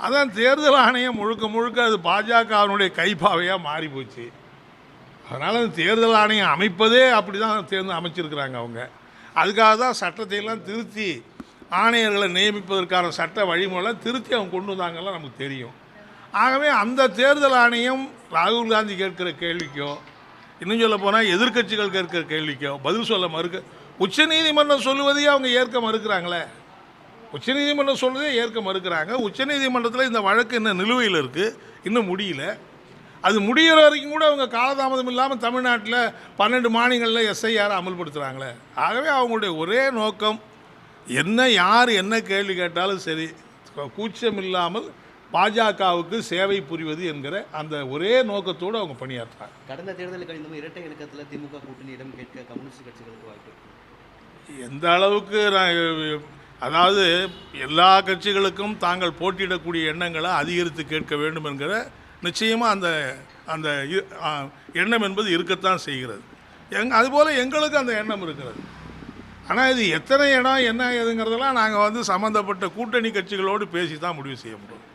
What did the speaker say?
அதான் தேர்தல் ஆணையம் முழுக்க முழுக்க அது பாஜகவினுடைய கைப்பாவையாக மாறி போச்சு. அதனால் அந்த தேர்தல் ஆணையம் அமைப்பதே அப்படி தான் தேர்ந்து அமைச்சிருக்கிறாங்க அவங்க. அதுக்காக தான் சட்டத்தையெல்லாம் திருத்தி ஆணையர்களை நியமிப்பதற்கான சட்ட வழிமுறைலாம் திருத்தி அவங்க கொண்டு வந்தாங்கலாம் நமக்கு தெரியும். ஆகவே அந்த தேர்தல் ஆணையம் ராகுல் காந்தி கேட்கிற கேள்விக்கோ, இன்னும் சொல்ல போனால் எதிர்க்கட்சிகள் கேட்கிற கேள்விக்கோ பதில் சொல்ல மறுக்க உச்சநீதிமன்றம் சொல்லுவதையே அவங்க ஏற்க மறுக்கிறாங்களே. உச்சநீதிமன்றம் சொல்வதே ஏற்க மறுக்கிறாங்க. உச்சநீதிமன்றத்தில் இந்த வழக்கு இன்னும் நிலுவையில் இருக்குது, இன்னும் முடியல. அது முடிகிற வரைக்கும் கூட அவங்க காலதாமதம் இல்லாமல் தமிழ்நாட்டில் 12 மாநிலங்களில் எஸ்ஐஆர் அமல்படுத்துகிறாங்களே. ஆகவே அவங்களுடைய ஒரே நோக்கம் என்ன, யார் என்ன கேள்வி கேட்டாலும் சரி, கூச்சம் இல்லாமல் பாஜகவுக்கு சேவை புரிவது என்கிற அந்த ஒரே நோக்கத்தோடு அவங்க பணியாற்றுறாங்க. கடந்த தேர்தலுக்கு இந்த இரட்டை இலக்கத்தில் திமுக கூட்டணியிடம் கேட்க கம்யூனிஸ்ட் கட்சிகளுக்கு வாய்ப்பு எந்த அளவுக்கு அதாவது எல்லா கட்சிகளுக்கும் தாங்கள் போட்டியிடக்கூடிய எண்ணங்களை அதிகரித்து கேட்க வேண்டும் என்கிற நிச்சயமாக அந்த அந்த எண்ணம் என்பது இருக்கத்தான் செய்கிறது. அதுபோல் எங்களுக்கு அந்த எண்ணம் இருக்கிறது. ஆனால் இது எத்தனை இடம் என்ன ஏதுங்கிறதெல்லாம் நாங்கள் சம்மந்தப்பட்ட கூட்டணி கட்சிகளோடு பேசி தான் முடிவு செய்ய முடியும்.